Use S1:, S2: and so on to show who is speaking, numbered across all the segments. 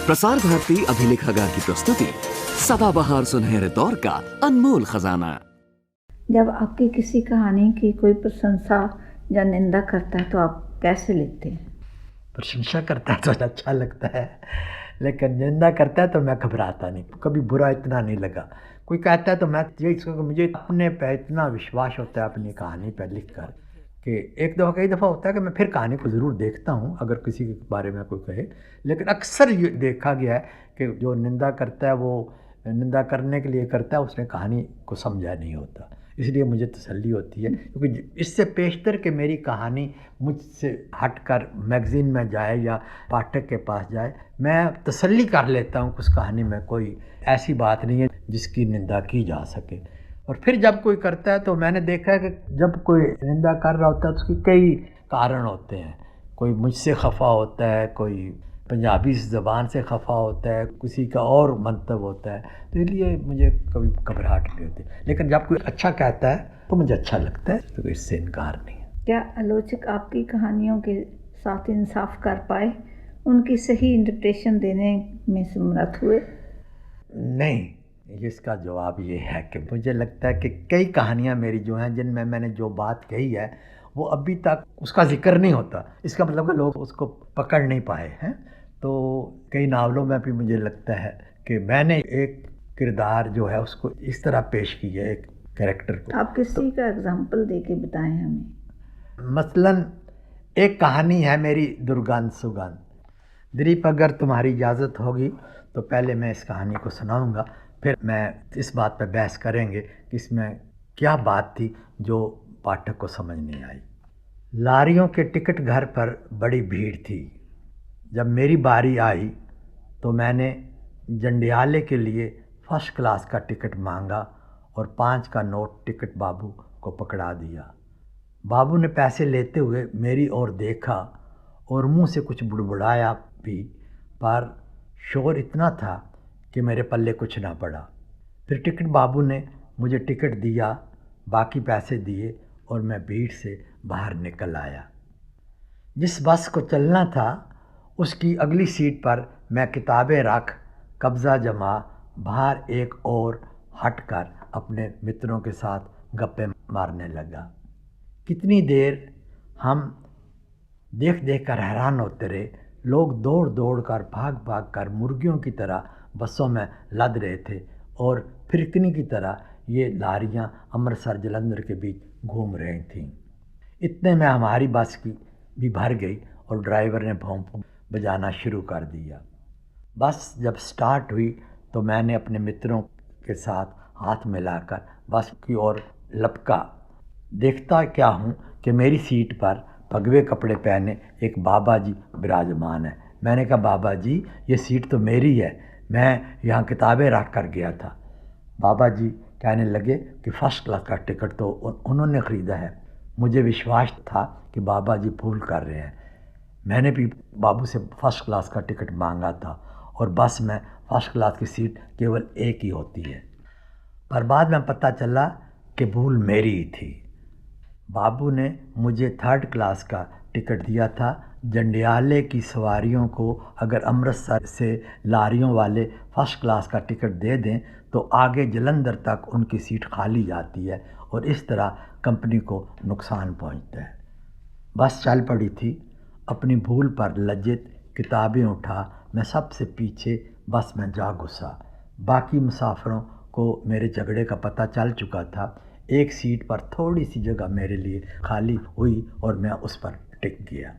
S1: प्रसार भारती अभिलेखागार की प्रस्तुति सदाबहार सुनहरे दौर का अनमोल खजाना।
S2: जब आपकी किसी कहानी की कोई प्रशंसा या निंदा करता है तो आप कैसे लिखते हैं?
S3: प्रशंसा करता है तो अच्छा लगता है, लेकिन निंदा करता है तो मैं घबराता नहीं, कभी बुरा इतना नहीं लगा। कोई कहता है तो मैं यही मुझे अपने पे इतना विश्वास होता है अपनी कहानी पर लिख कर कि एक दफ़ा कई दफ़ा होता है कि मैं फिर कहानी को ज़रूर देखता हूँ अगर किसी के बारे में कोई कहे, लेकिन अक्सर ये देखा गया है कि जो निंदा करता है वो निंदा करने के लिए करता है, उसने कहानी को समझा नहीं होता। इसलिए मुझे तसल्ली होती है क्योंकि इससे पेशतर कि मेरी कहानी मुझसे हटकर मैगज़ीन में जाए या पाठक के पास जाए, मैं तसल्ली कर लेता हूँ कि उस कहानी में कोई ऐसी बात नहीं है जिसकी निंदा की जा सके। और फिर जब कोई करता है तो मैंने देखा है कि जब कोई निंदा कर रहा होता है तो उसके कई कारण होते हैं। कोई मुझसे खफा होता है, कोई पंजाबी ज़बान से खफा होता है, किसी का और मंतव होता है, तो इसलिए मुझे कभी घबराहट नहीं होती। लेकिन जब कोई अच्छा कहता है तो मुझे अच्छा लगता है, तो इससे इनकार नहीं है।
S2: क्या आलोचक आपकी कहानियों के साथ इंसाफ कर पाए, उनकी सही इंटरप्रिटेशन देने में समर्थ हुए?
S3: नहीं, इसका जवाब ये है कि मुझे लगता है कि कई कहानियाँ मेरी जो हैं जिनमें मैंने जो बात कही है वो अभी तक उसका ज़िक्र नहीं होता। इसका मतलब कि लोग उसको पकड़ नहीं पाए हैं। तो कई नावलों में भी मुझे लगता है कि मैंने एक किरदार जो है उसको इस तरह पेश किया है, एक कैरेक्टर को।
S2: आप किसी का एग्जाम्पल दे के बताएं हमें।
S3: मसलन एक कहानी है मेरी दुर्गंध सुगंध। दिलीप, अगर तुम्हारी इजाज़त होगी तो पहले मैं इस कहानी को सुनाऊंगा, फिर मैं इस बात पर बहस करेंगे कि इसमें क्या बात थी जो पाठक को समझ नहीं आई। लारियों के टिकट घर पर बड़ी भीड़ थी। जब मेरी बारी आई तो मैंने जंडियाले के लिए फर्स्ट क्लास का टिकट मांगा और 5 का नोट टिकट बाबू को पकड़ा दिया। बाबू ने पैसे लेते हुए मेरी ओर देखा और मुंह से कुछ बुड़बुड़ाया भी, पर शोर इतना था कि मेरे पल्ले कुछ ना पड़ा। फिर टिकट बाबू ने मुझे टिकट दिया, बाकी पैसे दिए और मैं भीड़ से बाहर निकल आया। जिस बस को चलना था उसकी अगली सीट पर मैं किताबें रख कब्ज़ा जमा बाहर एक और हटकर अपने मित्रों के साथ गप्पे मारने लगा। कितनी देर हम देख देख कर हैरान होते रहे। लोग दौड़ दौड़ कर भाग भाग कर मुर्गियों की तरह बसों में लद रहे थे और फिरकनी की तरह ये लारियां अमृतसर जलंधर के बीच घूम रही थीं। इतने में हमारी बस की भी भर गई और ड्राइवर ने भौंप बजाना शुरू कर दिया। बस जब स्टार्ट हुई तो मैंने अपने मित्रों के साथ हाथ मिलाकर बस की ओर लपका। देखता क्या हूँ कि मेरी सीट पर भगवे कपड़े पहने एक बाबा जी विराजमान है। मैंने कहा, बाबा जी ये सीट तो मेरी है, मैं यहाँ किताबें रख कर गया था। बाबा जी कहने लगे कि फ़र्स्ट क्लास का टिकट तो उन्होंने ख़रीदा है। मुझे विश्वास था कि बाबा जी भूल कर रहे हैं। मैंने भी बाबू से फ़र्स्ट क्लास का टिकट मांगा था और बस में फ़र्स्ट क्लास की सीट केवल एक ही होती है, पर बाद में पता चला कि भूल मेरी ही थी। बाबू ने मुझे थर्ड क्लास का टिकट दिया था। जंडियाले की सवारियों को अगर अमृतसर से लारियों वाले फर्स्ट क्लास का टिकट दे दें तो आगे जलंधर तक उनकी सीट खाली जाती है और इस तरह कंपनी को नुकसान पहुंचता है। बस चल पड़ी थी। अपनी भूल पर लज्जित किताबें उठा मैं सबसे पीछे बस में जा घुसा। बाकी मुसाफिरों को मेरे झगड़े का पता चल चुका था। एक सीट पर थोड़ी सी जगह मेरे लिए खाली हुई और मैं उस पर टिक गया।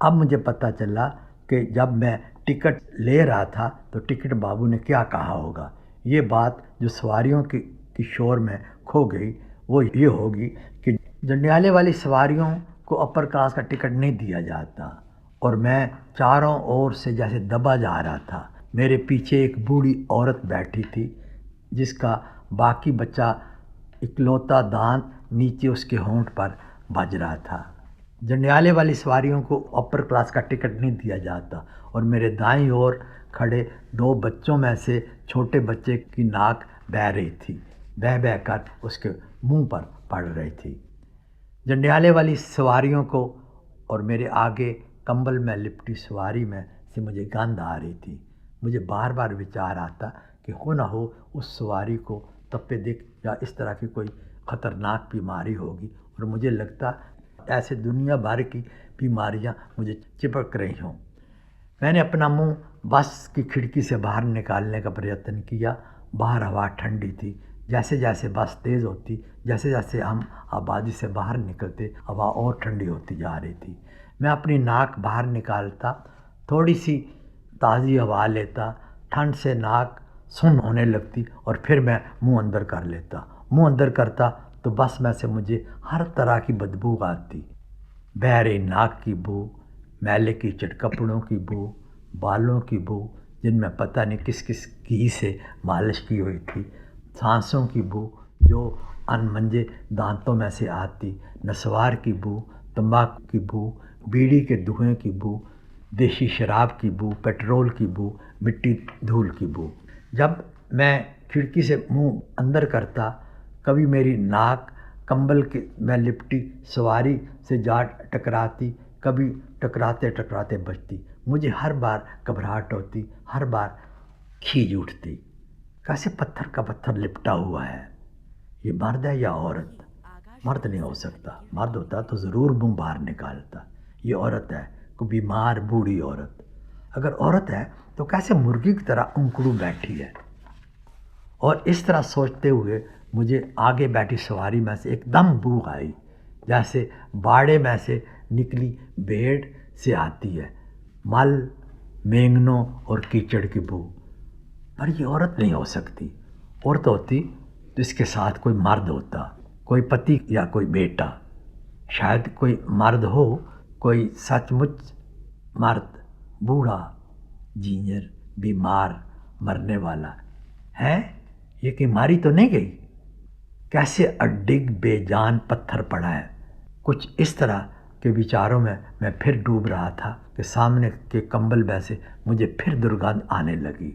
S3: अब मुझे पता चला कि जब मैं टिकट ले रहा था तो टिकट बाबू ने क्या कहा होगा। ये बात जो सवारियों की शोर में खो गई वो ये होगी कि जंडियाले वाली सवारियों को अपर क्लास का टिकट नहीं दिया जाता और मैं चारों ओर से जैसे दबा जा रहा था। मेरे पीछे एक बूढ़ी औरत बैठी थी जिसका बाकी बच्चा इकलौता दांत नीचे उसके होंठ पर बज रहा था। जंडियाले वाली सवारियों को अपर क्लास का टिकट नहीं दिया जाता और मेरे दाईं ओर खड़े 2 बच्चों में से छोटे बच्चे की नाक बह रही थी, बह बह कर उसके मुंह पर पड़ रही थी। जंडियाले वाली सवारियों को और मेरे आगे कंबल में लिपटी सवारी में से मुझे गंध आ रही थी। मुझे बार बार विचार आता कि हो ना हो उस सवारी को तपेदिक या इस तरह की कोई ख़तरनाक बीमारी होगी, और मुझे लगता ऐसे दुनिया भर की बीमारियां मुझे चिपक रही हों। मैंने अपना मुंह बस की खिड़की से बाहर निकालने का प्रयत्न किया। बाहर हवा ठंडी थी। जैसे जैसे बस तेज़ होती, जैसे जैसे हम आबादी से बाहर निकलते, हवा और ठंडी होती जा रही थी। मैं अपनी नाक बाहर निकालता, थोड़ी सी ताज़ी हवा लेता, ठंड से नाक सुन्न होने लगती, और फिर मैं मुंह अंदर कर लेता। मुंह अंदर करता तो बस में से मुझे हर तरह की बदबू आती। बहरे नाक की बू, मैले कीचड़ कपड़ों की बू, बालों की बू जिनमें पता नहीं किस किस घी से मालिश की हुई थी, सांसों की बू जो अनमंजे दांतों में से आती, नस्वार की बू, तंबाकू की बू, बीड़ी के धुएं की बू, देशी शराब की बू, पेट्रोल की बू, मिट्टी धूल की बू। जब मैं खिड़की से मुंह अंदर करता, कभी मेरी नाक कंबल के में लिपटी सवारी से जा टकराती, कभी टकराते टकराते बचती। मुझे हर बार घबराहट होती, हर बार खींच उठती। कैसे पत्थर का पत्थर लिपटा हुआ है, ये मर्द है या औरत? मर्द नहीं हो सकता, मर्द होता तो ज़रूर मुंह बाहर निकालता। ये औरत है, कोई बीमार बूढ़ी औरत। अगर औरत है तो कैसे मुर्गी की तरह उंकड़ू बैठी है। और इस तरह सोचते हुए मुझे आगे बैठी सवारी में से एकदम बू आई, जैसे बाड़े में से निकली भेड़ से आती है, मल, मेंगनों और कीचड़ की बू। पर ये औरत नहीं हो सकती। औरत होती तो इसके साथ कोई मर्द होता, कोई पति या कोई बेटा, शायद कोई मर्द हो, कोई सचमुच मर्द, बूढ़ा, जिंजर, बीमार, मरने वाला है। ये कि मारी तो नहीं गई? कैसे अड्डिग बेजान पत्थर पड़ा है। कुछ इस तरह के विचारों में मैं फिर डूब रहा था कि सामने के कंबल में से मुझे फिर दुर्गंध आने लगी।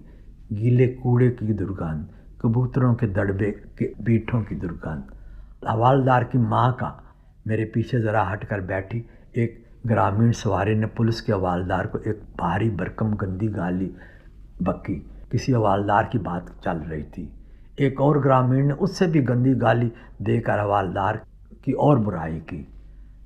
S3: गीले कूड़े की दुर्गंध, कबूतरों के दड़बे के बीठों की दुर्गंध। हवालदार की माँ का मेरे पीछे ज़रा हटकर बैठी एक ग्रामीण सवारी ने पुलिस के हवालदार को एक भारी भरकम गंदी गाली बकी। किसी हवालदार की बात चल रही थी। एक और ग्रामीण ने उससे भी गंदी गाली देकर हवालदार की और बुराई की।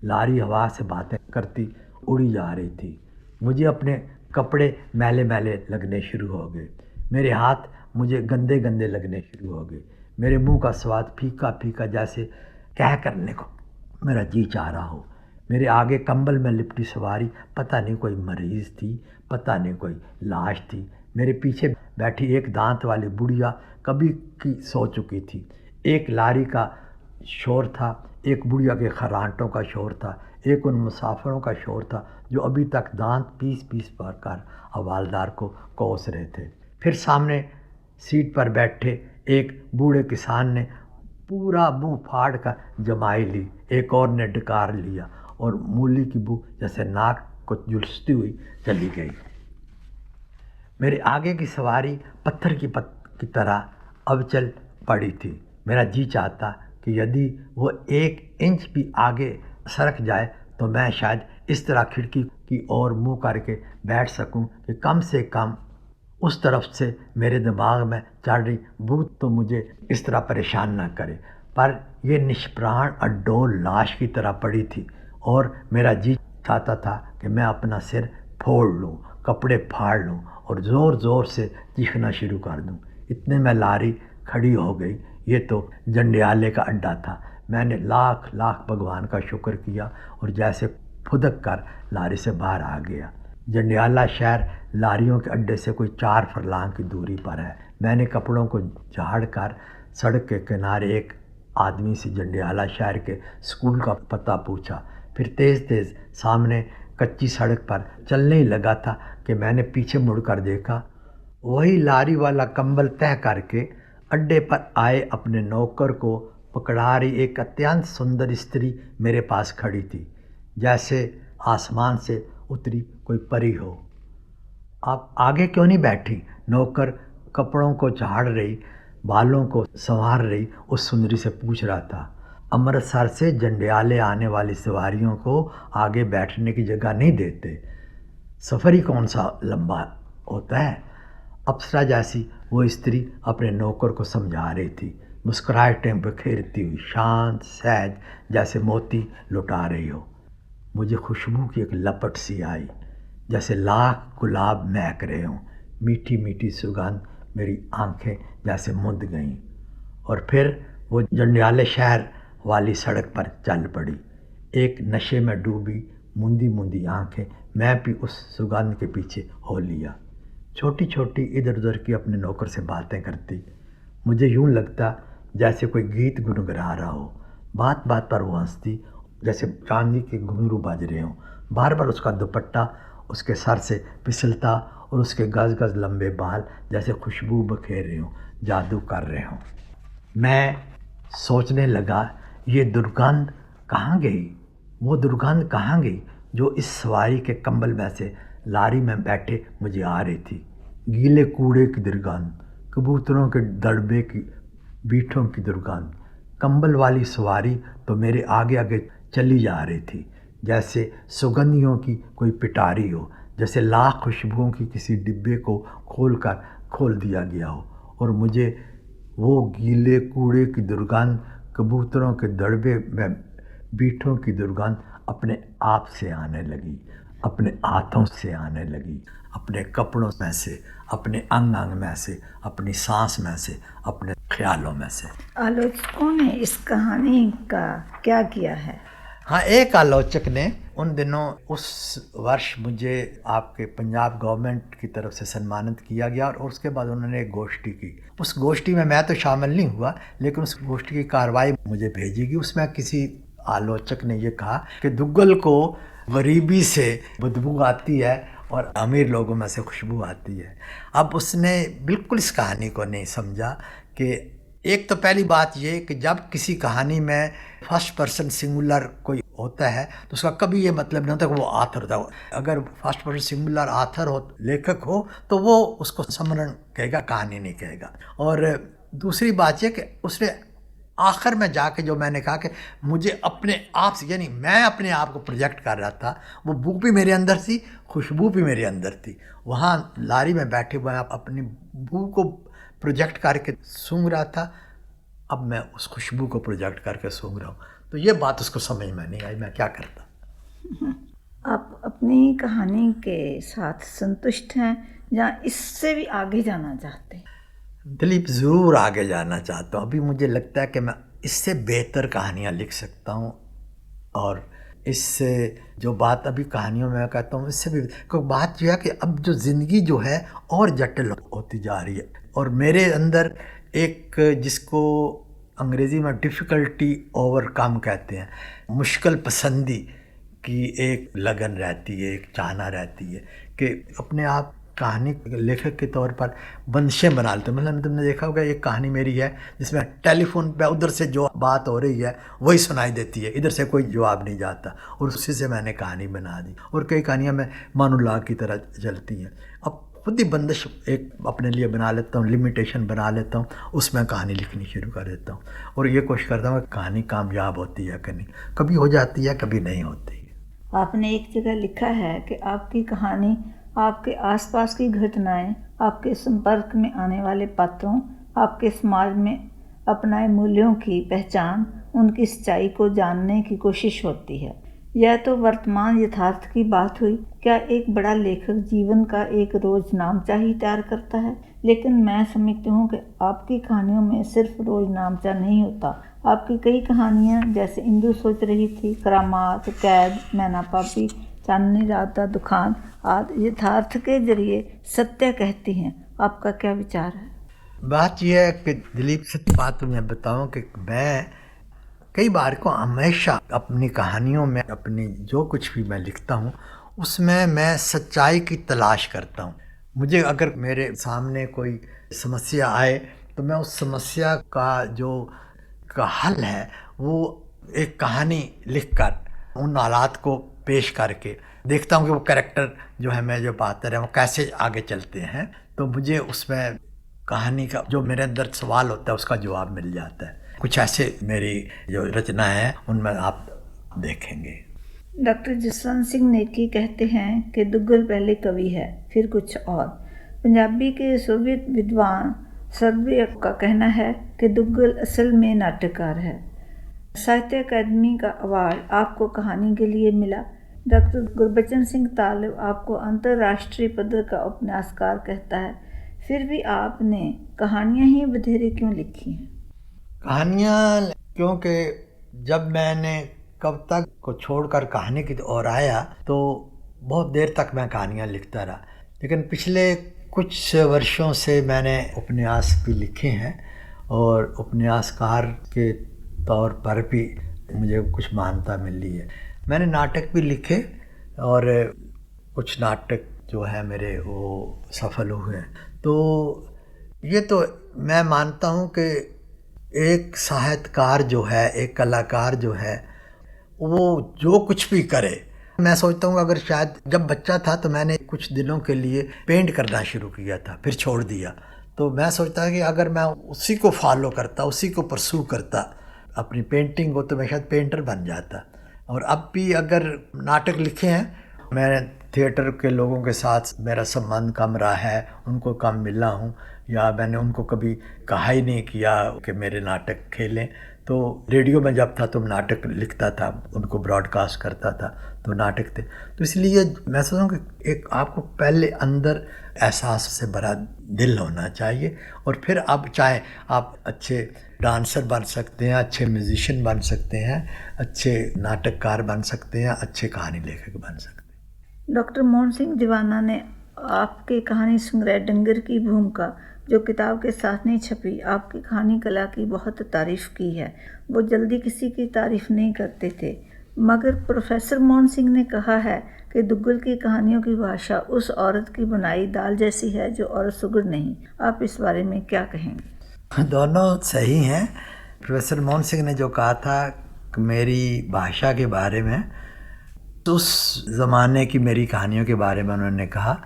S3: लारी हवा से बातें करती उड़ी जा रही थी। मुझे अपने कपड़े मैले मैले लगने शुरू हो गए। मेरे हाथ मुझे गंदे गंदे लगने शुरू हो गए। मेरे मुंह का स्वाद फीका फीका, जैसे कह करने को मेरा जी चाह रहा हो। मेरे आगे कंबल में लिपटी सवारी पता नहीं कोई मरीज़ थी, पता नहीं कोई लाश थी। मेरे पीछे बैठी एक दांत वाली बुढ़िया कभी की सो चुकी थी। एक लारी का शोर था, एक बुढ़िया के खरांटों का शोर था, एक उन मुसाफिरों का शोर था जो अभी तक दांत पीस पीस कर हवालदार को कोस रहे थे। फिर सामने सीट पर बैठे एक बूढ़े किसान ने पूरा मुंह फाड़ कर जमाई ली। एक और ने डकार लिया और मूली की बू जैसे नाक को झुलसती हुई चली गई। मेरे आगे की सवारी पत्थर की तरह अब चल पड़ी थी। मेरा जी चाहता कि यदि वो 1 इंच भी आगे सरक जाए तो मैं शायद इस तरह खिड़की की ओर मुंह करके बैठ सकूं कि कम से कम उस तरफ से मेरे दिमाग में चढ़ रही भूत तो मुझे इस तरह परेशान ना करे। पर यह निष्प्राण अड्डोल लाश की तरह पड़ी थी और मेरा जी चाहता था कि मैं अपना सिर फोड़ लूं, कपड़े फाड़ लूं और ज़ोर ज़ोर से चीखना शुरू कर दूं। इतने में लारी खड़ी हो गई। ये तो जंडियाले का अड्डा था। मैंने लाख लाख भगवान का शुक्र किया और जैसे फुदक कर लारी से बाहर आ गया। जंडियाला शहर लारियों के अड्डे से कोई 4 फरलांग की दूरी पर है। मैंने कपड़ों को झाड़ कर सड़क के किनारे एक आदमी से जंडियाला शहर के स्कूल का पता पूछा। फिर तेज़ तेज़ सामने कच्ची सड़क पर चलने ही लगा था कि मैंने पीछे मुड़कर देखा। वही लारी वाला कंबल तह करके अड्डे पर आए अपने नौकर को पकड़ा रही एक अत्यंत सुंदर स्त्री मेरे पास खड़ी थी, जैसे आसमान से उतरी कोई परी हो। आप आगे क्यों नहीं बैठी? नौकर कपड़ों को झाड़ रही, बालों को संवार रही उस सुंदरी से पूछ रहा था। अमृतसर से जंडियाले आने वाली सवारियों को आगे बैठने की जगह नहीं देते। सफ़र ही कौन सा लंबा होता है। अप्सरा जैसी वो स्त्री अपने नौकर को समझा रही थी, मुस्कुराहटें बिखेरती हुई, शांत सहज, जैसे मोती लुटा रही हो। मुझे खुशबू की एक लपट सी आई, जैसे लाख गुलाब महक रहे हों। मीठी मीठी सुगंध मेरी आंखें जैसे मुंद गईं, और फिर वो जंडियाले शहर वाली सड़क पर चल पड़ी। एक नशे में डूबी मुंदी मुंदी आंखें, मैं भी उस सुगंध के पीछे हो लिया। छोटी छोटी इधर उधर की अपने नौकर से बातें करती। मुझे यूं लगता जैसे कोई गीत गुनगुना रहा हो। बात बात पर वो हंसती, जैसे चांदी के घुंघरू बज रहे हों। बार बार उसका दुपट्टा उसके सर से फिसलता, और उसके गज गज लंबे बाल जैसे खुशबू बखेर रहे हों, जादू कर रहे हों। मैं सोचने लगा, ये दुर्गंध कहाँ गई? वो दुर्गंध कहाँ गई जो इस सवारी के कंबल में से लारी में बैठे मुझे आ रही थी? गीले कूड़े की दुर्गंध, कबूतरों के दड़बे की, बीठों की दुर्गंध। कंबल वाली सवारी तो मेरे आगे आगे चली जा रही थी, जैसे सुगंधियों की कोई पिटारी हो, जैसे लाख खुशबुओं की किसी डिब्बे को खोल दिया गया हो, और मुझे वो गीले कूड़े की दुर्गंध, कबूतरों के दड़बे में बीठों की दुर्गंध अपने आप से आने लगी, अपने हाथों से आने लगी, अपने कपड़ों में से, अपने अंग अंग में से, अपनी सांस में से, अपने ख्यालों में से।
S2: आलोचकों ने इस कहानी का क्या किया है?
S3: हाँ, एक आलोचक ने उन दिनों, उस वर्ष मुझे आपके पंजाब गवर्नमेंट की तरफ से सम्मानित किया गया, और उसके बाद उन्होंने एक गोष्ठी की। उस गोष्ठी में मैं तो शामिल नहीं हुआ, लेकिन उस गोष्ठी की कार्रवाई मुझे भेजी गई। उसमें किसी आलोचक ने ये कहा कि दुग्गल को गरीबी से बदबू आती है और अमीर लोगों में से खुशबू आती है। अब उसने बिल्कुल इस कहानी को नहीं समझा कि एक तो पहली बात ये कि जब किसी कहानी में फर्स्ट पर्सन सिंगुलर कोई होता है तो उसका कभी ये मतलब नहीं होता कि वो आथर होता है। अगर फर्स्ट पर्सन सिंगुलर आथर हो, लेखक हो, तो वो उसको समरण कहेगा, कहानी नहीं कहेगा। और दूसरी बात ये कि उसने आखिर में जाके जो मैंने कहा कि मुझे अपने आप से, यानी मैं अपने आप को प्रोजेक्ट कर रहा था, वो बुक भी मेरे अंदर थी, खुशबू भी मेरे अंदर थी। वहाँ लारी में बैठे हुए अपनी बू को प्रोजेक्ट करके सूंघ रहा था, अब मैं उस खुशबू को प्रोजेक्ट करके सूंघ रहा हूँ। तो ये बात उसको समझ में नहीं आई, मैं क्या करता।
S2: आप अपनी कहानी के साथ संतुष्ट हैं या इससे भी आगे जाना चाहते हैं?
S3: दिलीप, ज़रूर आगे जाना चाहता हूँ। अभी मुझे लगता है कि मैं इससे बेहतर कहानियाँ लिख सकता हूँ, और इससे जो बात अभी कहानियों में कहता हूँ, इससे भी कोई बात जो है कि अब जो ज़िंदगी जो है और जटिल होती जा रही है, और मेरे अंदर एक, जिसको अंग्रेज़ी में डिफ़िकल्टी ओवरकम कहते हैं, मुश्किल पसंदी की एक लगन रहती है, एक चाहना रहती है कि अपने आप कहानी लेखक के तौर पर बंदिशें बना लेते। मतलब तुमने देखा होगा, एक कहानी मेरी है जिसमें टेलीफोन पे उधर से जो बात हो रही है वही सुनाई देती है, इधर से कोई जवाब नहीं जाता, और उसी से मैंने कहानी बना दी। और कई कहानियाँ मैं मानुल्लाह की तरह चलती हैं। अब खुद ही बंदिश एक अपने लिए बना लेता हूँ, लिमिटेशन बना लेता हूँ, उसमें कहानी लिखनी शुरू कर देता हूँ, और ये कोशिश करता हूँ कि कहानी कामयाब होती है कि नहीं। कभी हो जाती है, कभी नहीं होती है।
S2: आपने एक जगह लिखा है कि आपकी कहानी आपके आसपास की घटनाएं, आपके संपर्क में आने वाले पात्रों, आपके समाज में अपनाए मूल्यों की पहचान, उनकी सच्चाई को जानने की कोशिश होती है। यह तो वर्तमान यथार्थ की बात हुई। क्या एक बड़ा लेखक जीवन का एक रोजनामचा ही तैयार करता है? लेकिन मैं समझती हूँ कि आपकी कहानियों में सिर्फ रोजनामचा नहीं होता। आपकी कई कहानियाँ, जैसे इंदु सोच रही थी, करामात, कैद, मैना पापी, चांदनी रात का दुकान आदि, यथार्थ के जरिए सत्य कहती हैं। आपका क्या विचार है?
S3: बात यह है कि दिलीप, सत्य बात मैं बताऊं कि मैं कई बार को हमेशा अपनी कहानियों में, अपनी जो कुछ भी मैं लिखता हूँ, उसमें मैं सच्चाई की तलाश करता हूँ। मुझे अगर मेरे सामने कोई समस्या आए तो मैं उस समस्या का हल है वो एक कहानी लिखकर, उन हालात को पेश करके देखता हूँ कि वो कैरेक्टर जो है, मैं जो पात्र है, वो कैसे आगे चलते हैं। तो मुझे उसमें कहानी का जो मेरे अंदर सवाल होता है उसका जवाब मिल जाता है। कुछ ऐसे मेरी जो रचना है उनमें आप देखेंगे।
S2: डॉक्टर जसवंत सिंह नेकी कहते हैं कि दुग्गल पहले कवि है, फिर कुछ और। पंजाबी के सोवियत विद्वान सर्वे का कहना है कि दुग्गल असल में नाटककार है। साहित्य अकादमी का अवार्ड आपको कहानी के लिए मिला। डॉक्टर गुरबचन सिंह तालब आपको अंतर्राष्ट्रीय पदर का उपन्यासकार कहता है, फिर भी आपने कहानियाँ ही बधेरे क्यों लिखी हैं?
S3: कहानियाँ क्योंकि जब मैंने कविता को छोड़कर कहानी की ओर आया तो बहुत देर तक मैं कहानियाँ लिखता रहा, लेकिन पिछले कुछ वर्षों से मैंने उपन्यास भी लिखे हैं और उपन्यासकार के तौर पर भी मुझे कुछ मान्यता मिली है। मैंने नाटक भी लिखे और कुछ नाटक जो है मेरे वो सफल हुए हैं। तो ये तो मैं मानता हूँ कि एक साहित्यकार जो है, एक कलाकार जो है, वो जो कुछ भी करे, मैं सोचता हूँ अगर शायद जब बच्चा था तो मैंने कुछ दिनों के लिए पेंट करना शुरू किया था, फिर छोड़ दिया। तो मैं सोचता कि अगर मैं उसी को फॉलो करता, उसी को परसू करता अपनी पेंटिंग को, तो मैं शायद पेंटर बन जाता। और अब भी अगर नाटक लिखे हैं, मैं थिएटर के लोगों के साथ मेरा संबंध कम रहा है, उनको कम मिला हूँ, या मैंने उनको कभी कहा ही नहीं किया कि मेरे नाटक खेलें। तो रेडियो में जब था तो नाटक लिखता था, उनको ब्रॉडकास्ट करता था, तो नाटक थे। तो इसलिए मैं सोचता हूँ कि एक आपको पहले अंदर एहसास से भरा दिल होना चाहिए, और फिर आप चाहे आप अच्छे डांसर बन सकते हैं, अच्छे म्यूजिशियन बन सकते हैं, अच्छे नाटककार बन सकते हैं, अच्छे कहानी लेखक बन सकते हैं।
S2: डॉक्टर मोहन सिंह दीवाना ने आपके कहानी संग्रह डंगर की भूमिका, जो किताब के साथ नहीं छपी, आपकी कहानी कला की बहुत तारीफ़ की है। वो जल्दी किसी की तारीफ़ नहीं करते थे, मगर प्रोफेसर मोहन सिंह ने कहा है कि दुग्गल की कहानियों की भाषा उस औरत की बनाई दाल जैसी है जो औरत सुगड़ नहीं। आप इस बारे में क्या कहेंगे?
S3: दोनों सही हैं। प्रोफेसर मोहन सिंह ने जो कहा था मेरी भाषा के बारे में, तो उस ज़माने की मेरी कहानियों के बारे में उन्होंने कहा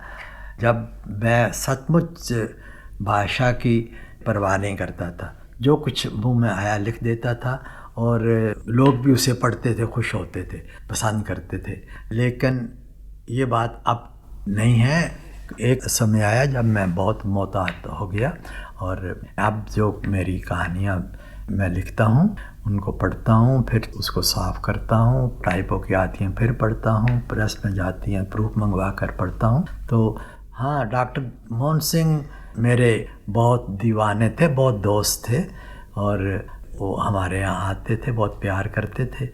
S3: जब मैं सचमुच भाषा की परवाह नहीं करता था, जो कुछ मुंह में आया लिख देता था, और लोग भी उसे पढ़ते थे, खुश होते थे, पसंद करते थे। लेकिन ये बात अब नहीं है। एक समय आया जब मैं बहुत मोहतात हो गया, और अब जो मेरी कहानियाँ मैं लिखता हूँ उनको पढ़ता हूँ, फिर उसको साफ़ करता हूँ, टाइपों की आती हैं फिर पढ़ता हूँ, प्रेस में जाती हैं प्रूफ मंगवा कर पढ़ता हूँ। तो हाँ, डॉक्टर मोहन सिंह मेरे बहुत दीवाने थे, बहुत दोस्त थे, और वो हमारे यहाँ आते थे, बहुत प्यार करते थे।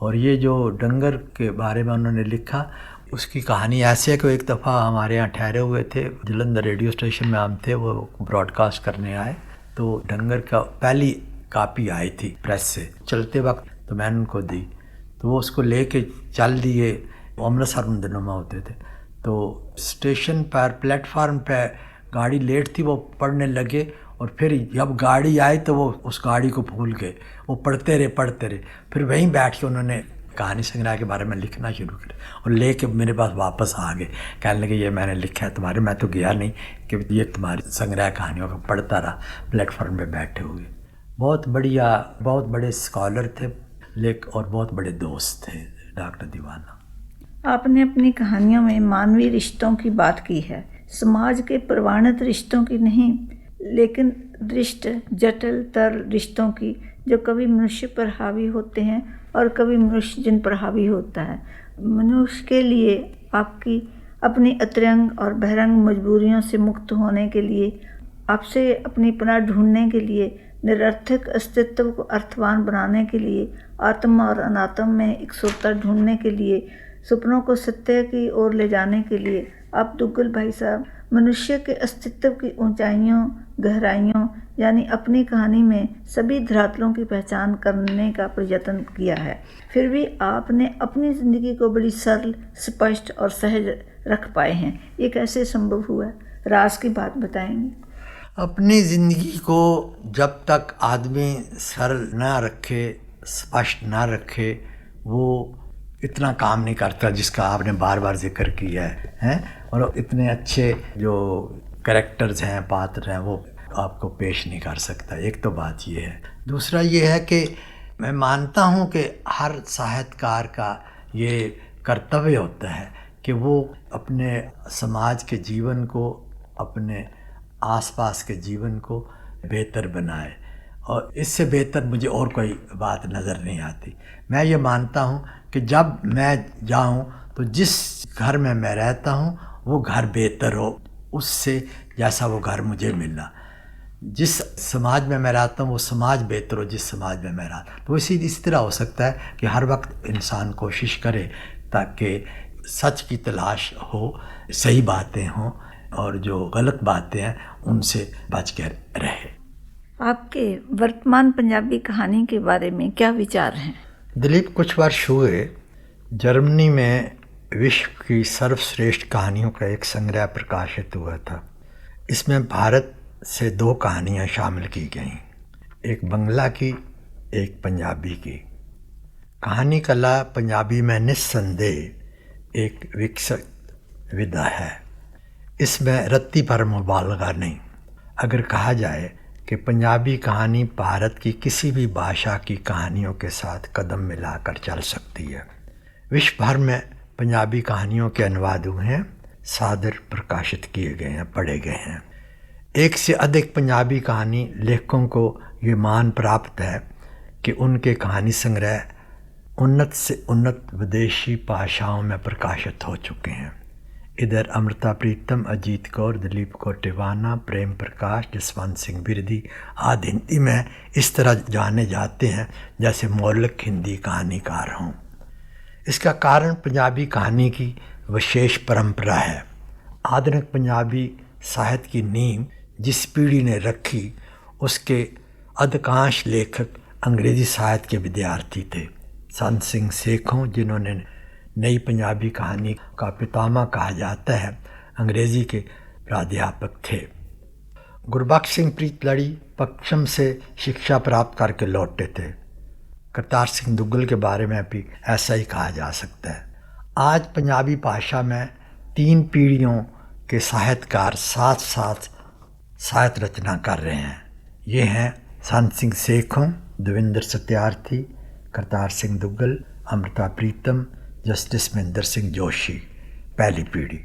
S3: और ये जो डंगर के बारे में उन्होंने लिखा, उसकी कहानी ऐसी है कि एक दफ़ा हमारे यहाँ ठहरे हुए थे, जलंधर रेडियो स्टेशन में हम थे, वो ब्रॉडकास्ट करने आए, तो डंगर का पहली कापी आई थी प्रेस से चलते वक्त, तो मैंने उनको दी, तो वो उसको लेके चल दिए। अमृतसर उन दिनों में होते थे, तो स्टेशन पर प्लेटफार्म पर गाड़ी लेट थी, वो पढ़ने लगे, और फिर जब गाड़ी आई तो वो उस गाड़ी को भूल गए, वो पढ़ते रहे। फिर वहीं बैठ के उन्होंने कहानी संग्रह के बारे में लिखना शुरू किया, और लेके मेरे पास वापस आ गए, कहने लगे ये मैंने लिखा है तुम्हारे। मैं तो गया नहीं कि ये तुम्हारी संग्रह कहानियों का पढ़ता रहा प्लेटफॉर्म पे बैठे हुए। बहुत बढ़िया, बहुत बड़े स्कॉलर थे, लेकिन और बहुत बड़े दोस्त थे डॉक्टर दीवाना।
S2: आपने अपनी कहानियों में मानवीय रिश्तों की बात की है, समाज के प्रमाणित रिश्तों की नहीं, लेकिन दृष्ट जटिल तर रिश्तों की, जो कभी मनुष्य पर हावी होते हैं और कभी मनुष्य जिन पर हावी होता है। मनुष्य के लिए आपकी अपनी अतरंग और बहिरंग मजबूरियों से मुक्त होने के लिए, आपसे अपनी पनाह ढूंढने के लिए, निरर्थक अस्तित्व को अर्थवान बनाने के लिए, आत्म और अनात्म में एकसूरता ढूंढने के लिए, सपनों को सत्य की ओर ले जाने के लिए, आप दुग्गल भाई साहब मनुष्य के अस्तित्व की ऊंचाइयों, गहराइयों, यानी अपनी कहानी में सभी धरातलों की पहचान करने का प्रयत्न किया है। फिर भी आपने अपनी ज़िंदगी को बड़ी सरल, स्पष्ट और सहज रख पाए हैं। ये कैसे संभव हुआ? राज की बात बताएंगे?
S3: अपनी ज़िंदगी को जब तक आदमी सरल ना रखे, स्पष्ट ना रखे, वो इतना काम नहीं करता जिसका आपने बार बार जिक्र किया है। और इतने अच्छे जो कैरेक्टर्स हैं, पात्र हैं, वो आपको पेश नहीं कर सकता। एक तो बात ये है। दूसरा ये है कि मैं मानता हूँ कि हर साहित्यकार का ये कर्तव्य होता है कि वो अपने समाज के जीवन को, अपने आसपास के जीवन को बेहतर बनाए, और इससे बेहतर मुझे और कोई बात नज़र नहीं आती। मैं ये मानता हूँ कि जब मैं जाऊँ तो जिस घर में मैं रहता हूँ वो घर बेहतर हो उससे जैसा वो घर मुझे मिला। जिस समाज में मैं रहता हूँ वो समाज बेहतर हो जिस समाज में मैं रहता हूँ। तो इस तरह हो सकता है कि हर वक्त इंसान कोशिश करे ताकि सच की तलाश हो, सही बातें हों, और जो गलत बातें हैं उनसे बच कर रहे।
S2: आपके वर्तमान पंजाबी कहानी के बारे में क्या विचार हैं?
S3: दिलीप, कुछ वर्ष हुए जर्मनी में विश्व की सर्वश्रेष्ठ कहानियों का एक संग्रह प्रकाशित हुआ था। इसमें भारत से 2 कहानियाँ शामिल की गईं, एक बंगला की, एक पंजाबी की। कहानी कला पंजाबी में निस्संदेह एक विकसित विधा है। इसमें रत्ती पर मुबालगा नहीं। अगर कहा जाए कि पंजाबी कहानी भारत की किसी भी भाषा की कहानियों के साथ कदम मिलाकर चल सकती है। विश्व भर में पंजाबी कहानियों के अनुवाद हुए हैं, सादर प्रकाशित किए गए हैं, पढ़े गए हैं। 1 से अधिक पंजाबी कहानी लेखकों को ये मान प्राप्त है कि उनके कहानी संग्रह उन्नत से उन्नत विदेशी भाषाओं में प्रकाशित हो चुके हैं। इधर अमृता प्रीतम, अजीत कौर, दिलीप कौर टिवाना, प्रेम प्रकाश, जसवंत सिंह बिरदी आदि हिंदी में इस तरह जाने जाते हैं जैसे मौलिक हिंदी कहानीकार हों। इसका कारण पंजाबी कहानी की विशेष परंपरा है। आधुनिक पंजाबी साहित्य की नींव जिस पीढ़ी ने रखी उसके अधिकांश लेखक अंग्रेज़ी साहित्य के विद्यार्थी थे। संत सिंह सेखों, जिन्होंने नई पंजाबी कहानी का पितामह कहा जाता है, अंग्रेज़ी के प्राध्यापक थे। गुरबख्श सिंह प्रीतलड़ी पश्चिम से शिक्षा प्राप्त करके लौटे थे। करतार सिंह दुग्गल के बारे में भी ऐसा ही कहा जा सकता है। आज पंजाबी भाषा में 3 पीढ़ियों के साहित्यकार साथ साथ साहित्य रचना कर रहे हैं। ये हैं संत सिंह सेखों, देवेंद्र सत्यार्थी, करतार सिंह दुग्गल, अमृता प्रीतम, जस्टिस महेंद्र सिंह जोशी पहली पीढ़ी।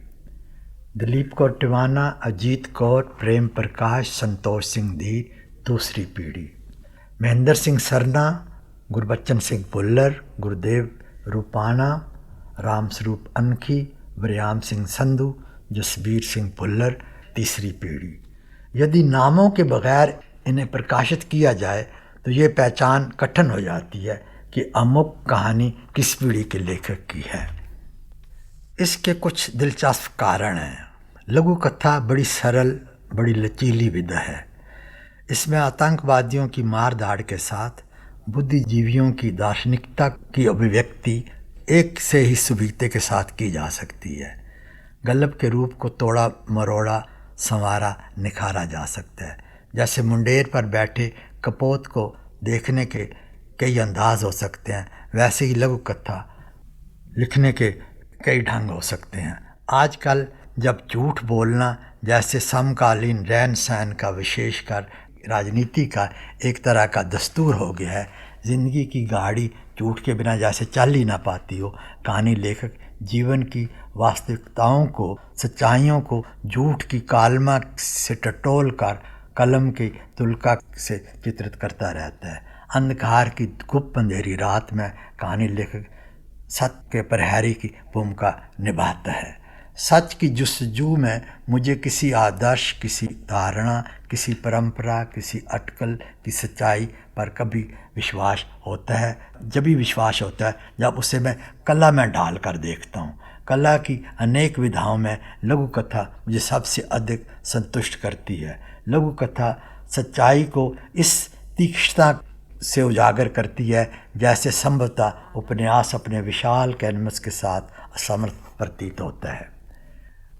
S3: दिलीप कौर टिवाना, अजीत कौर, प्रेम प्रकाश, संतोष सिंह धीर दूसरी पीढ़ी। महेंद्र सिंह सरना, गुरबच्चन सिंह भुल्लर, गुरुदेव रूपाणा, राम स्वरूप अनखी, वरियाम सिंह संधू, जसबीर सिंह भुल्लर तीसरी पीढ़ी। यदि नामों के बगैर इन्हें प्रकाशित किया जाए तो ये पहचान कठिन हो जाती है कि अमुक कहानी किस पीढ़ी के लेखक की है। इसके कुछ दिलचस्प कारण हैं। लघु कथा बड़ी सरल, बड़ी लचीली विधा है। इसमें आतंकवादियों की मार धाड़ के साथ बुद्धिजीवियों की दार्शनिकता की अभिव्यक्ति एक से ही सुविधे के साथ की जा सकती है। गल्लब के रूप को तोड़ा मरोड़ा, संवारा, निखारा जा सकता है। जैसे मुंडेर पर बैठे कपोत को देखने के कई अंदाज हो सकते हैं, वैसे ही लघु कथा लिखने के कई ढंग हो सकते हैं। आजकल जब झूठ बोलना जैसे समकालीन रहन सहन का, विशेषकर राजनीति का एक तरह का दस्तूर हो गया है, ज़िंदगी की गाड़ी झूठ के बिना जैसे चल ही ना पाती हो, कहानी लेखक जीवन की वास्तविकताओं को, सच्चाइयों को झूठ की कालमा से टटोल कर कलम की तुलका से चित्रित करता रहता है। अंधकार की गुप्त अंधेरी रात में कहानी लेखक सत्य के प्रहरी की भूमिका निभाता है। सच की जुस्तजू में मुझे किसी आदर्श, किसी धारणा, किसी परंपरा, किसी अटकल की सच्चाई पर कभी विश्वास होता है। जब भी विश्वास होता है जब उसे मैं कला में डाल कर देखता हूँ। कला की अनेक विधाओं में लघु कथा मुझे सबसे अधिक संतुष्ट करती है। लघु कथा सच्चाई को इस तीक्ष्णता से उजागर करती है जैसे संभवतः उपन्यास अपने विशाल कैनवस के साथ असमर्थ प्रतीत होता है।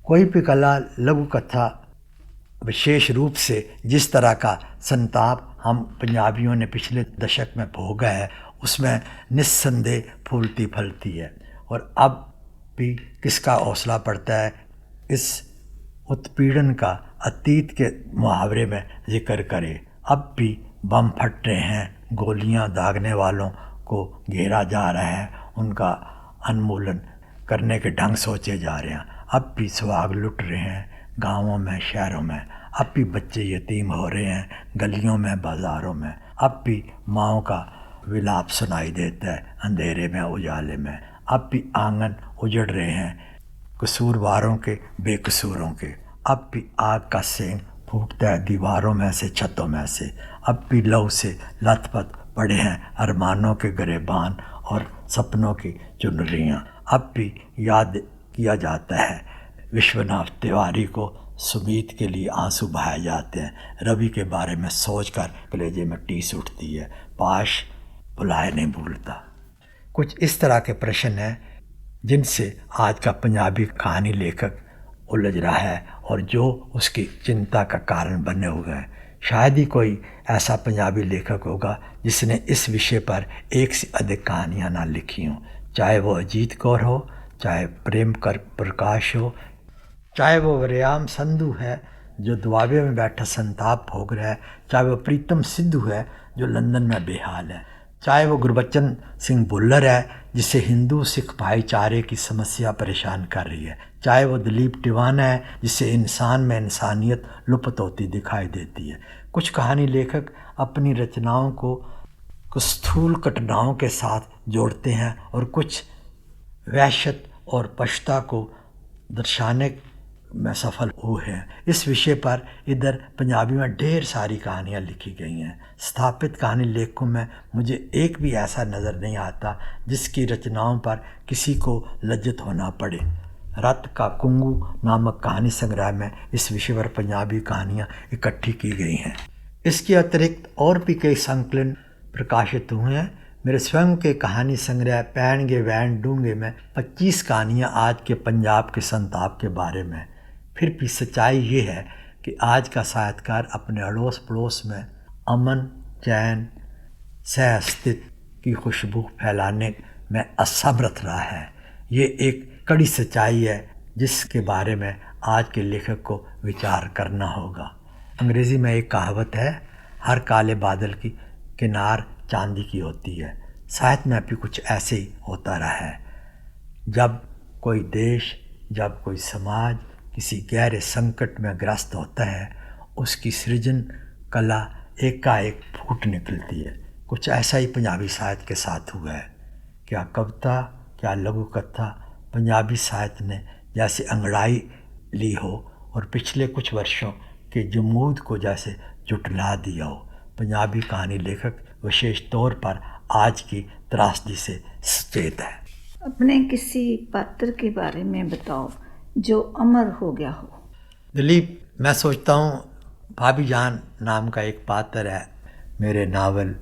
S3: कोई भी कला लघु कथा विशेष रूप से जिस तरह का संताप हम पंजाबियों ने पिछले दशक में भोगा है उसमें निस्संदेह फूलती फलती है। और अब भी किसका हौसला पड़ता है इस उत्पीड़न का अतीत के मुहावरे में जिक्र करे। अब भी बम फट रहे हैं, गोलियां दागने वालों को घेरा जा रहा है, उनका उन्मूलन करने के ढंग सोचे जा रहे हैं। अब भी सुहाग लुट रहे हैं गांवों में, शहरों में। अब भी बच्चे यतीम हो रहे हैं गलियों में, बाज़ारों में। अब भी माँओं का विलाप सुनाई देता है अंधेरे में, उजाले में। अब भी आंगन उजड़ रहे हैं कसूरवारों के, बेकसूरों के। अब भी आग का सेंग फूटता है दीवारों में से, छतों में से। अब भी लहू से लथपथ पड़े हैं अरमानों के गिरेबान और सपनों की चुनरियाँ। अब भी याद किया जाता है विश्वनाथ तिवारी को, सुमीत के लिए आंसू बहाए जाते हैं। रवि के बारे में सोचकर कलेजे में टीस उठती है, पाश बुलाए नहीं भूलता। कुछ इस तरह के प्रश्न हैं जिनसे आज का पंजाबी कहानी लेखक उलझ रहा है और जो उसकी चिंता का कारण बने हुए हैं। शायद ही कोई ऐसा पंजाबी लेखक होगा जिसने इस विषय पर एक से अधिक कहानियाँ ना लिखी हों, चाहे वो अजीत कौर हो, चाहे प्रेम कर प्रकाश हो, चाहे वो वरियाम संधू है जो दुआबे में बैठा संताप भोग रहा है, चाहे वो प्रीतम सिद्धू है जो लंदन में बेहाल है, चाहे वो गुरबचन सिंह भुल्लर है जिसे हिंदू सिख भाईचारे की समस्या परेशान कर रही है, चाहे वो दिलीप टिवाना है जिसे इंसान में इंसानियत लुप्त होती दिखाई देती है। कुछ कहानी लेखक अपनी रचनाओं को कुछ स्थूल घटनाओं के साथ जोड़ते हैं और कुछ वहशत और पछता को दर्शाने में सफल हुए हैं। इस विषय पर इधर पंजाबी में ढेर सारी कहानियाँ लिखी गई हैं। स्थापित कहानी लेखकों में मुझे एक भी ऐसा नज़र नहीं आता जिसकी रचनाओं पर किसी को लज्जत होना पड़े। रत का कुंगू नामक कहानी संग्रह में इस विषय पर पंजाबी कहानियाँ इकट्ठी की गई हैं। इसके अतिरिक्त और भी कई संकलन प्रकाशित हुए हैं। मेरे स्वयं के कहानी संग्रह पैन गे वैन डूंगे में 25 कहानियाँ आज के पंजाब के संताप के बारे में। फिर भी सच्चाई ये है कि आज का साहित्यकार अपने अड़ोस पड़ोस में अमन, चैन, सह अस्तित्व की खुशबू फैलाने में असमर्थ रहा है। ये एक कड़ी सच्चाई है जिसके बारे में आज के लेखक को विचार करना होगा। अंग्रेज़ी में एक कहावत है, हर काले बादल की किनार चांदी की होती है। साहित्य में भी कुछ ऐसे ही होता रहा है। जब कोई देश, जब कोई समाज किसी गहरे संकट में ग्रस्त होता है, उसकी सृजन कला एकाएक फूट निकलती है। कुछ ऐसा ही पंजाबी साहित्य के साथ हुआ है। क्या कविता, क्या लघु कथा पंजाबी साहित्य ने जैसे अंगड़ाई ली हो और पिछले कुछ वर्षों के जमूद को जैसे जुटला दिया हो। पंजाबी कहानी लेखक विशेष तौर पर आज की त्रासदी से सचेत है।
S2: अपने किसी पात्र के बारे में बताओ जो अमर हो गया हो।
S3: दिलीप, मैं सोचता हूँ भाभी जान नाम का एक पात्र है मेरे नावल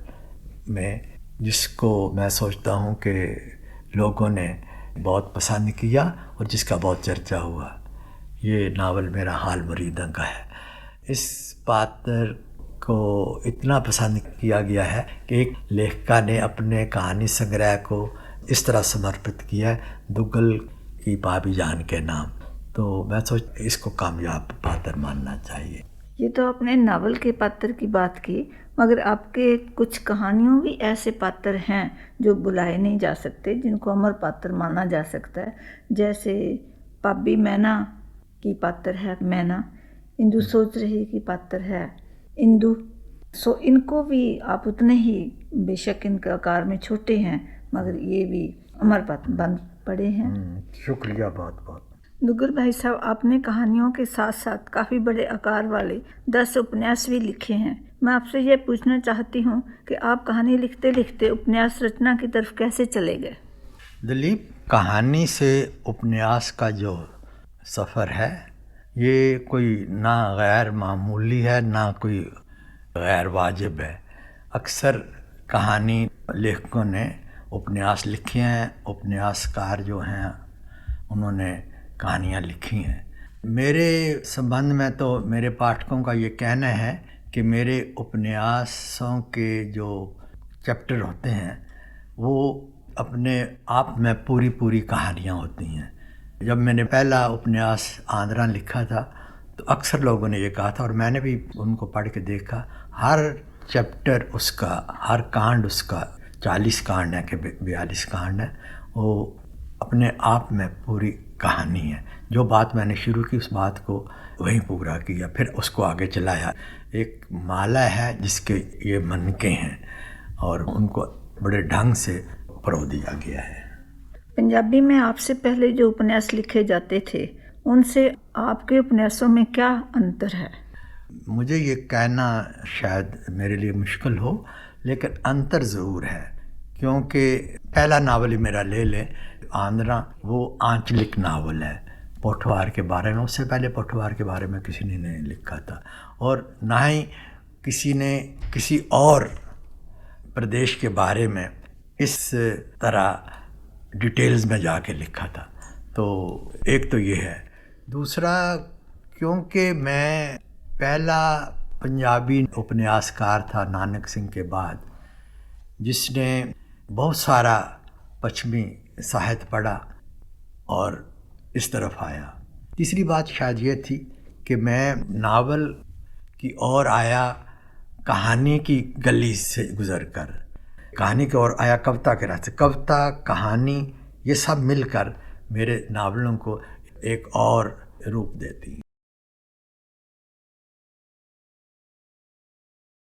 S3: में, जिसको मैं सोचता हूँ कि लोगों ने बहुत पसंद किया और जिसका बहुत चर्चा हुआ। ये नावल मेरा हाल मुरीदों का है। इस पात्र को इतना पसंद किया गया है कि एक लेखिका ने अपने कहानी संग्रह को इस तरह समर्पित किया है, दुग्गल की भाभी जान के नाम। तो मैं सोच इसको कामयाब पात्र मानना चाहिए।
S2: ये तो अपने नावल के पात्र की बात की, मगर आपके कुछ कहानियों भी ऐसे पात्र हैं जो बुलाए नहीं जा सकते, जिनको अमर पात्र माना जा सकता है। जैसे पाबी मैना की पात्र है मैना, इंदू सोच रही की पात्र है इंदू। सो इनको भी आप उतने ही, बेशक इनके आकार में छोटे हैं, मगर ये भी अमर पात्र बन पड़े हैं।
S3: शुक्रिया बहुत बहुत।
S2: दुग्गल भाई साहब, आपने कहानियों के साथ साथ काफ़ी बड़े आकार वाले 10 उपन्यास भी लिखे हैं। मैं आपसे ये पूछना चाहती हूँ कि आप कहानी लिखते लिखते उपन्यास रचना की तरफ कैसे चले गए?
S3: दिलीप, कहानी से उपन्यास का जो सफ़र है ये कोई ना गैर मामूली है ना कोई गैर वाजिब है। अक्सर कहानी लेखकों ने उपन्यास लिखे हैं, उपन्यासकार जो हैं उन्होंने कहानियाँ लिखी हैं। मेरे संबंध में तो मेरे पाठकों का ये कहना है कि मेरे उपन्यासों के जो चैप्टर होते हैं वो अपने आप में पूरी कहानियाँ होती हैं। जब मैंने पहला उपन्यास आंध्रा लिखा था तो अक्सर लोगों ने ये कहा था, और मैंने भी उनको पढ़ के देखा, हर चैप्टर उसका, हर कांड उसका, 40 कांड है कि 42 कांड है, वो अपने आप में पूरी कहानी है। जो बात मैंने शुरू की उस बात को वहीं पूरा किया, फिर उसको आगे चलाया। एक माला है जिसके ये मनके हैं और उनको बड़े ढंग से परो दिया गया है।
S2: पंजाबी में आपसे पहले जो उपन्यास लिखे जाते थे उनसे आपके उपन्यासों में क्या अंतर है?
S3: मुझे ये कहना शायद मेरे लिए मुश्किल हो, लेकिन अंतर ज़रूर है। क्योंकि पहला नावल ही मेरा ले लें, आंध्रा, वो आंचलिक नावल है पोठवार के बारे में। उससे पहले पोठवार के बारे में किसी ने नहीं लिखा था और ना ही किसी ने किसी और प्रदेश के बारे में इस तरह डिटेल्स में जाके लिखा था। तो एक तो ये है। दूसरा, क्योंकि मैं पहला पंजाबी उपन्यासकार था नानक सिंह के बाद जिसने बहुत सारा पश्चिमी साहित्य पढ़ा और इस तरफ आया। तीसरी बात शायद ये थी कि मैं नावल की ओर आया कहानी की गली से गुज़र कर, कहानी की ओर आया कविता के रास्ते। कविता, कहानी, ये सब मिलकर मेरे नावलों को एक और रूप देती।